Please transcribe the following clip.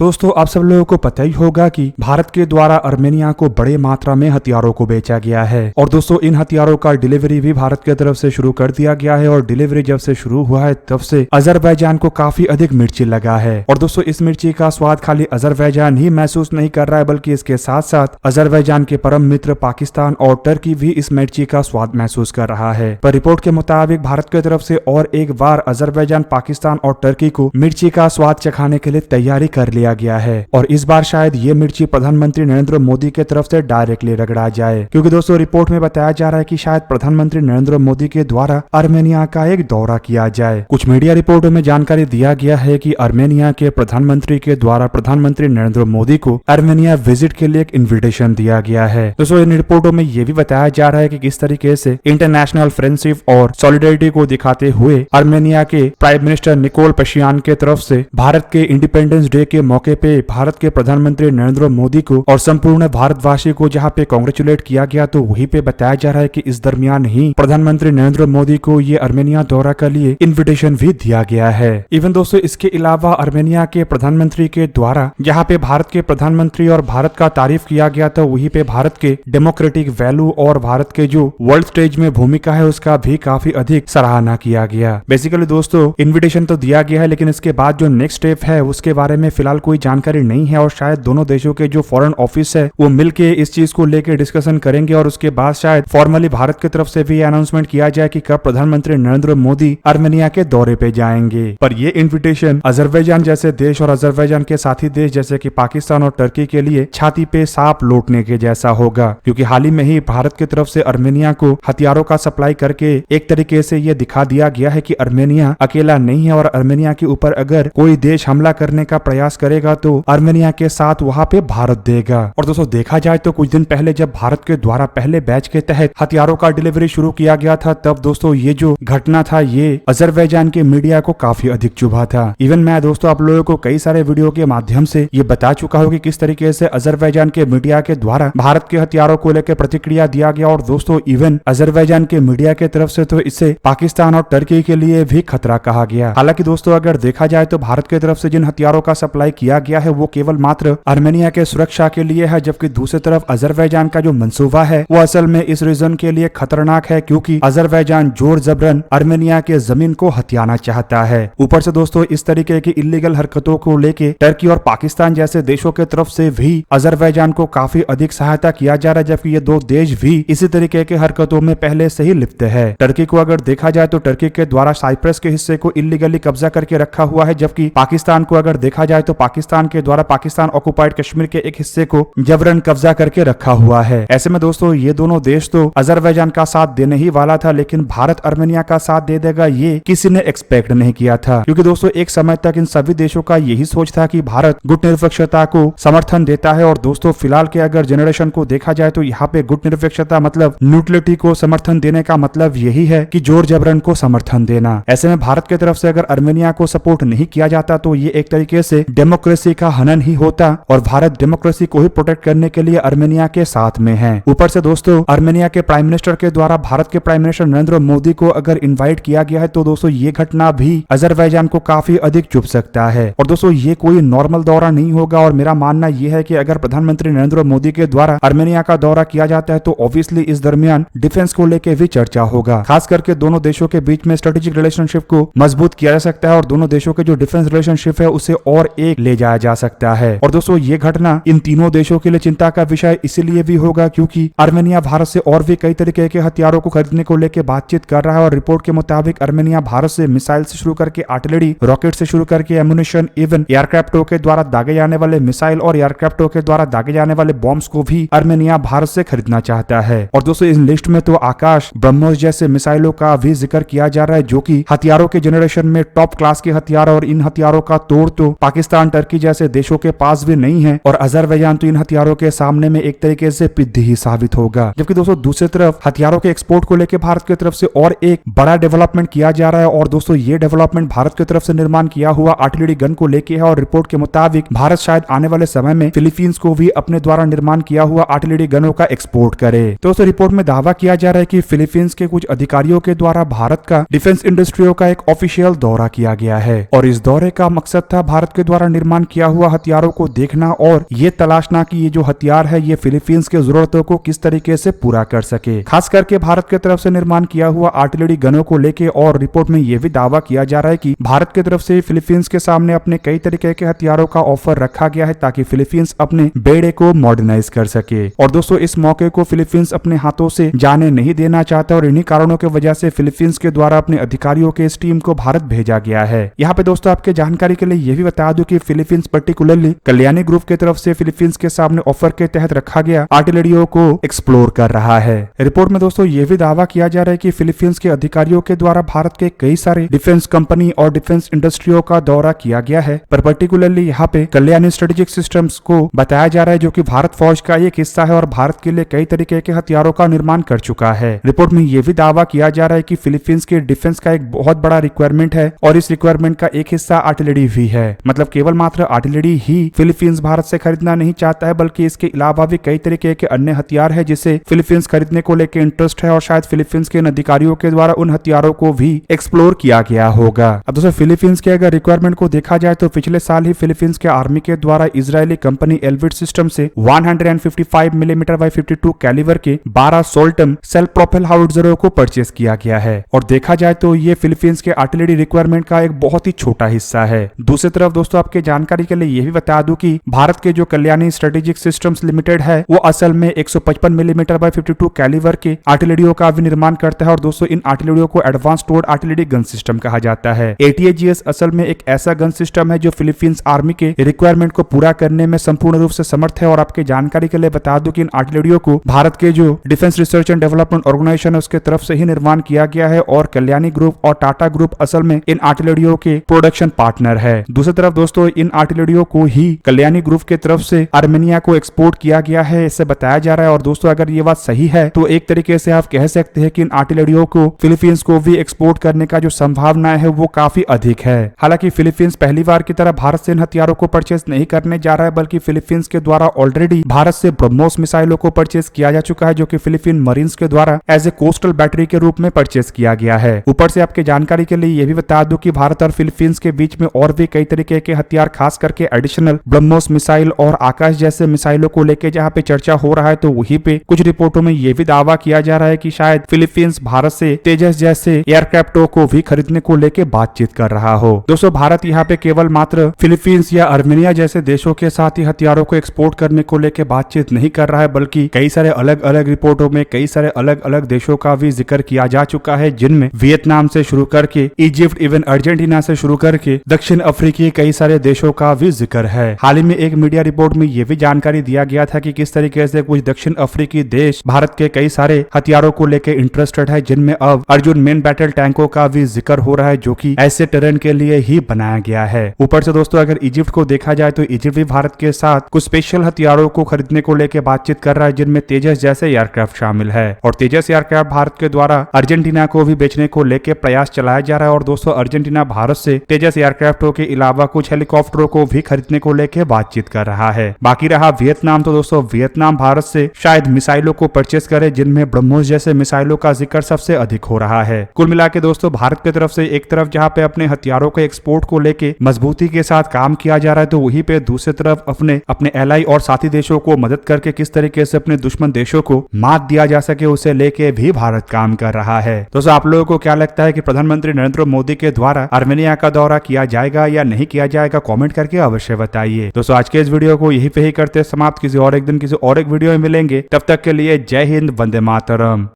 दोस्तों आप सब लोगों को पता ही होगा कि भारत के द्वारा अर्मेनिया को बड़े मात्रा में हथियारों को बेचा गया है और दोस्तों इन हथियारों का डिलीवरी भी भारत की तरफ से शुरू कर दिया गया है और डिलीवरी जब से शुरू हुआ है तब से अजरबैजान को काफी अधिक मिर्ची लगा है और दोस्तों इस मिर्ची का स्वाद खाली अजरबैजान ही महसूस नहीं कर रहा है बल्कि इसके साथ साथ अजरबैजान के परम मित्र पाकिस्तान और टर्की भी इस मिर्ची का स्वाद महसूस कर रहा है। पर रिपोर्ट के मुताबिक भारत की तरफ से और एक बार अजरबैजान, पाकिस्तान और टर्की को मिर्ची का स्वाद चखाने के लिए तैयारी कर लिया गया है और इस बार शायद ये मिर्ची प्रधानमंत्री नरेंद्र मोदी के तरफ से डायरेक्टली रगड़ा जाए, क्योंकि दोस्तों रिपोर्ट में बताया जा रहा है कि शायद प्रधानमंत्री नरेंद्र मोदी के द्वारा अर्मेनिया का एक दौरा किया जाए। कुछ मीडिया रिपोर्टों में जानकारी दिया गया है कि अर्मेनिया के प्रधानमंत्री के द्वारा प्रधानमंत्री नरेंद्र मोदी को अर्मेनिया विजिट के लिए एक इन्विटेशन दिया गया है। दोस्तों इन रिपोर्टों में यह भी बताया जा रहा है कि किस तरीके से इंटरनेशनल फ्रेंडशिप और सॉलिडेरिटी को दिखाते हुए अर्मेनिया के प्राइम मिनिस्टर निकोल पशियान के तरफ से भारत के इंडिपेंडेंस डे के मौके पे भारत के प्रधानमंत्री नरेंद्र मोदी को और संपूर्ण भारतवासी को जहां पे कांग्रेचुलेट किया गया, तो वहीं पे बताया जा रहा है कि इस दरमियान ही प्रधानमंत्री नरेंद्र मोदी को ये अर्मेनिया दौरा के लिए इन्विटेशन भी दिया गया है। इवन दोस्तों इसके अलावा अर्मेनिया के प्रधानमंत्री के द्वारा जहां पे भारत के प्रधानमंत्री और भारत का तारीफ किया गया था, वहीं पे भारत के डेमोक्रेटिक वैल्यू और भारत के जो वर्ल्ड स्टेज में भूमिका है उसका भी काफी अधिक सराहना किया गया। बेसिकली दोस्तों इन्विटेशन तो दिया गया है, लेकिन इसके बाद जो नेक्स्ट स्टेप है उसके बारे में फिलहाल कोई जानकारी नहीं है और शायद दोनों देशों के जो फॉरेन ऑफिस है वो मिलके इस चीज को लेकर डिस्कशन करेंगे और उसके बाद शायद फॉर्मली भारत की तरफ से भी अनाउंसमेंट किया जाए कि कब प्रधानमंत्री नरेंद्र मोदी अर्मेनिया के दौरे पे जाएंगे। पर ये इन्विटेशन अजरबैजान जैसे देश और अजरबैजान के साथी देश जैसे कि पाकिस्तान और टर्की के लिए छाती पे सांप लौटने के जैसा होगा, क्योंकि हाल ही में ही भारत की तरफ से अर्मेनिया को हथियारों का सप्लाई करके एक तरीके से ये दिखा दिया गया है कि अर्मेनिया अकेला नहीं है और अर्मेनिया के ऊपर अगर कोई देश हमला करने का प्रयास करेगा तो अर्मेनिया के साथ वहां पे भारत देगा। और दोस्तों देखा जाए तो कुछ दिन पहले जब भारत के द्वारा पहले बैच के तहत हथियारों का डिलीवरी शुरू किया गया था, तब दोस्तों ये जो घटना था ये अजरबैजान के मीडिया को काफी अधिक चुभा था। इवन मैं दोस्तों आप लोगों को कई सारे वीडियो के माध्यम से ये बता चुका हूँ कि किस तरीके से अजरबैजान के मीडिया के द्वारा भारत के हथियारों को लेकर प्रतिक्रिया दिया गया और दोस्तों इवन अजरबैजान के मीडिया के तरफ से तो इसे पाकिस्तान और टर्की के लिए भी खतरा कहा गया। हालांकि दोस्तों अगर देखा जाए तो भारत की तरफ से जिन हथियारों का सप्लाई किया गया है वो केवल मात्र अर्मेनिया के सुरक्षा के लिए है, जबकि दूसरी तरफ अजरबैजान का जो मंसूबा है वो असल में इस रीजन के लिए खतरनाक है, क्योंकि अजरबैजान जोर जबरन अर्मेनिया के जमीन को हथियाना चाहता है। ऊपर से दोस्तों इस तरीके की इलीगल हरकतों को लेके टर्की और पाकिस्तान जैसे देशों के तरफ से भी अजरबैजान को काफी अधिक सहायता किया जा रहा है, जबकि ये दो देश भी इसी तरीके के हरकतों में पहले से ही लिप्त है। टर्की को अगर देखा जाए तो टर्की के द्वारा साइप्रस के हिस्से को इलीगली कब्जा करके रखा हुआ है, जबकि पाकिस्तान को अगर देखा जाए तो पाकिस्तान के द्वारा पाकिस्तान ऑक्युपाइड कश्मीर के एक हिस्से को जबरन कब्जा करके रखा हुआ है। ऐसे में दोस्तों ये दोनों देश तो अजरबैजान का साथ देने ही वाला था, लेकिन भारत अर्मेनिया का साथ दे देगा ये किसी ने एक्सपेक्ट नहीं किया था, क्योंकि दोस्तों एक समय तक इन सभी देशों का यही सोच था कि भारत गुट निरपेक्षता को समर्थन देता है और दोस्तों फिलहाल के अगर जनरेशन को देखा जाए तो यहाँ पे गुट निरपेक्षता मतलब न्यूट्रलिटी को समर्थन देने का मतलब यही है कि जोर जबरन को समर्थन देना। ऐसे में भारत की तरफ से अगर अर्मेनिया को सपोर्ट नहीं किया जाता तो ये एक तरीके से डेमोक्रेसी का हनन ही होता और भारत डेमोक्रेसी को ही प्रोटेक्ट करने के लिए अर्मेनिया के साथ में है। ऊपर से दोस्तों अर्मेनिया के प्राइम मिनिस्टर के द्वारा भारत के प्राइम मिनिस्टर नरेंद्र मोदी को अगर इनवाइट किया गया है तो दोस्तों ये घटना भी अजरबैजान को काफी अधिक चुभ सकता है और दोस्तों ये कोई नॉर्मल दौरा नहीं होगा और मेरा मानना यह है कि अगर प्रधानमंत्री नरेंद्र मोदी के द्वारा अर्मेनिया का दौरा किया जाता है तो ऑब्वियसली इस दरमियान डिफेंस को लेकर भी चर्चा होगा, खास करके दोनों देशों के बीच में स्ट्रेटेजिक रिलेशनशिप को मजबूत किया जा सकता है और दोनों देशों के जो डिफेंस रिलेशनशिप है उसे और एक ले जाया जा सकता है। और दोस्तों ये घटना इन तीनों देशों के लिए चिंता का विषय इसीलिए भी होगा क्योंकि अर्मेनिया भारत से और भी कई तरीके के हथियारों को खरीदने को लेकर बातचीत कर रहा है और रिपोर्ट के मुताबिक अर्मेनिया भारत से मिसाइल से शुरू करके आर्टिलरी, रॉकेट से शुरू करके एमुनिशन, इवन एयरक्राफ्टों के द्वारा दागे जाने वाले मिसाइल और एयरक्राफ्टों के द्वारा दागे जाने वाले बॉम्ब्स को भी अर्मेनिया भारत से खरीदना चाहता है। और दोस्तों इस लिस्ट में तो आकाश ब्रह्मोस जैसे मिसाइलों का भी जिक्र किया जा रहा है जो कि हथियारों के जनरेशन में टॉप क्लास के हथियार और इन हथियारों का तोड़ तो पाकिस्तान, टर्की जैसे देशों के पास भी नहीं है और अजरबैजान तो इन हथियारों के सामने में एक तरीके से पिद्दी ही साबित होगा। जबकि दोस्तों दूसरी तरफ हथियारों के एक्सपोर्ट को लेकर भारत की तरफ से और एक बड़ा डेवलपमेंट किया जा रहा है और दोस्तों ये डेवलपमेंट भारत की तरफ से निर्माण किया हुआ आर्टिलरी गन को लेके है और रिपोर्ट के मुताबिक भारत शायद आने वाले समय में फिलीपींस को भी अपने द्वारा निर्माण किया हुआ आर्टिलरी गनों का एक्सपोर्ट करे। दोस्तों रिपोर्ट में दावा किया जा रहा है कि फिलीपींस के कुछ अधिकारियों के द्वारा भारत का डिफेंस इंडस्ट्रियों का एक ऑफिशियल दौरा किया गया है और इस दौरे का मकसद था भारत के द्वारा निर्माण निर्माण किया हुआ हथियारों को देखना और ये तलाशना कि ये जो हथियार है ये फिलीपींस के जरूरतों को किस तरीके से पूरा कर सके। खास करके भारत की तरफ से निर्माण किया हुआ आर्टिलरी गनों को लेके और रिपोर्ट में ये भी दावा किया जा रहा है कि भारत की तरफ से फिलीपींस के सामने अपने कई तरीके के हथियारों का ऑफर रखा गया है ताकि फिलीपींस अपने बेड़े को मॉडर्नाइज कर सके। और दोस्तों इस मौके को फिलीपींस अपने हाथों से जाने नहीं देना चाहता और इन्हीं कारणों की वजह से फिलीपींस के द्वारा अपने अधिकारियों के इस टीम को भारत भेजा गया है। यहाँ पे दोस्तों आपके जानकारी के लिए यह भी बता दूं कि फिलीपींस पर्टिकुलरली कल्याणी ग्रुप की तरफ से फिलीपींस के सामने ऑफर के तहत रखा गया आर्टिलरियों को एक्सप्लोर कर रहा है। रिपोर्ट में दोस्तों यह भी दावा किया जा रहा है कि फिलीपींस के अधिकारियों के द्वारा भारत के कई सारे डिफेंस कंपनी और डिफेंस इंडस्ट्रियों का दौरा किया गया है, पर पर्टिकुलरली यहाँ पे कल्याणी स्ट्रेटेजिक सिस्टम्स को बताया जा रहा है जो कि भारत फौज का एक हिस्सा है और भारत के लिए कई तरीके के हथियारों का निर्माण कर चुका है। रिपोर्ट में यह भी दावा किया जा रहा है कि फिलीपींस के डिफेंस का एक बहुत बड़ा रिक्वायरमेंट है और इस रिक्वायरमेंट का एक हिस्सा आर्टिलरी भी है। मतलब केवल मात्र आर्टिलरी ही फिलीपींस भारत से खरीदना नहीं चाहता है बल्कि इसके अलावा भी कई तरीके के अन्य हथियार है जिसे फिलीपींस खरीदने को लेकर इंटरेस्ट है और शायद फिलीपींस के अधिकारियों के द्वारा उन हथियारों को भी एक्सप्लोर किया गया होगा। अब दोस्तों फिलीपींस के अगर रिक्वायरमेंट को देखा जाए तो पिछले साल ही फिलीपींस के आर्मी के द्वारा इजरायली कंपनी एल्विट सिस्टम से 155 मिलीमीटर बाई 52 कैलिबर के 12 सोल्टम सेल्फ प्रोपेल हाउट्जरों को परचेस किया गया है और देखा जाए तो ये फिलीपींस के आर्टिलरी रिक्वायरमेंट का एक बहुत ही छोटा हिस्सा है। दूसरी तरफ दोस्तों आपके जानकारी के लिए यह भी बता दूं कि भारत के जो कल्याणी स्ट्रेटेजिक सिस्टम्स लिमिटेड है वो असल में 155 मिलीमीटर बाई 52 कैलिबर के आर्टिलरियों का भी निर्माण करता है और दोस्तों इन आर्टिलरियों को एडवांस टोर्ड आर्टिलरी गन सिस्टम कहा जाता है। ATAGS असल में एक ऐसा गन सिस्टम है जो फिलीपींस आर्मी के रिक्वायरमेंट को पूरा करने में संपूर्ण रूप से समर्थ है और आपके जानकारी के लिए बता दूं कि इन आर्टिलरियों को भारत के जो defence research and development organisation है उसके तरफ से ही निर्माण किया गया है और कल्याणी ग्रुप और टाटा ग्रुप असल में इन आर्टिलरियों के प्रोडक्शन पार्टनर है। दूसरी तरफ दोस्तों इन आर्टिलरियों को ही कल्याणी ग्रुप के तरफ से आर्मेनिया को एक्सपोर्ट किया गया है इसे बताया जा रहा है और दोस्तों अगर ये बात सही है तो एक तरीके से आप कह सकते हैं कि इन आर्टिलरियों को फिलीपींस को भी एक्सपोर्ट करने का जो संभावना है वो काफी अधिक है। हालांकि फिलीपींस पहली बार की तरह भारत से इन हथियारों को परचेस नहीं करने जा रहा है बल्कि फिलीपींस के द्वारा ऑलरेडी भारत से ब्रह्मोस मिसाइलों को परचेस किया जा चुका है जो कि फिलीपीन मरीन्स के द्वारा एज ए कोस्टल बैटरी के रूप में परचेस किया गया है। ऊपर से आपके जानकारी के लिए यह भी बता दूं कि भारत और फिलीपींस के बीच में और भी कई तरीके के हथियार खास करके एडिशनल ब्रह्मोस मिसाइल और आकाश जैसे मिसाइलों को लेकर जहां पे चर्चा हो रहा है तो वहीं पे कुछ रिपोर्टों में यह भी दावा किया जा रहा है कि शायद फिलीपींस भारत से तेजस जैसे एयरक्राफ्टों को भी खरीदने को लेकर बातचीत कर रहा हो। दोस्तों भारत यहाँ पे केवल मात्र फिलीपींस या आर्मेनिया जैसे देशों के साथ ही हथियारों को एक्सपोर्ट करने को लेकर बातचीत नहीं कर रहा है बल्कि कई सारे अलग अलग रिपोर्टों में कई सारे अलग अलग देशों का भी जिक्र किया जा चुका है जिनमें वियतनाम से शुरू करके इजिप्ट इवन अर्जेंटीना से शुरू करके दक्षिण अफ्रीकी कई सारे देशों का भी जिक्र है। हाल ही में एक मीडिया रिपोर्ट में यह भी जानकारी दिया गया था कि किस तरीके से कुछ दक्षिण अफ्रीकी देश भारत के कई सारे हथियारों को लेकर इंटरेस्टेड है जिनमें अब अर्जुन मेन बैटल टैंकों का भी जिक्र हो रहा है जो कि ऐसे टेरेन के लिए ही बनाया गया है। ऊपर से दोस्तों अगर इजिप्ट को देखा जाए तो इजिप्ट भी भारत के साथ कुछ स्पेशल हथियारों को खरीदने को लेकर बातचीत कर रहा है जिनमें तेजस जैसे एयरक्राफ्ट शामिल है और तेजस एयरक्राफ्ट भारत के द्वारा अर्जेंटीना को भी बेचने को लेकर प्रयास चलाया जा रहा है और दोस्तों अर्जेंटीना भारत से तेजस एयरक्राफ्टों के अलावा कुछ हेलीकॉप्टरों को भी खरीदने को लेकर बातचीत कर रहा है। बाकी रहा वियतनाम तो दोस्तों वियतनाम भारत से शायद मिसाइलों को परचेस करे जिनमें ब्रह्मोस जैसे मिसाइलों का जिक्र सबसे अधिक हो रहा है। कुल मिला के दोस्तों भारत की तरफ से एक तरफ जहाँ पे अपने हथियारों के एक्सपोर्ट को लेके मजबूती के साथ काम किया जा रहा है तो वहीं पे दूसरी तरफ अपने एलाई और साथी देशों को मदद करके किस तरीके से अपने दुश्मन देशों को मात दिया जा सके उसे लेके भी भारत काम कर रहा है। दोस्तों आप लोगों को क्या लगता है कि प्रधानमंत्री नरेंद्र मोदी के द्वारा आर्मेनिया का दौरा किया जाएगा या नहीं किया जाएगा? कमेंट करके अवश्य बताइए। दोस्तों आज के इस वीडियो को यहीं पे ही करते समाप्त। किसी और एक दिन किसी और एक वीडियो में मिलेंगे, तब तक के लिए जय हिंद, वंदे मातरम।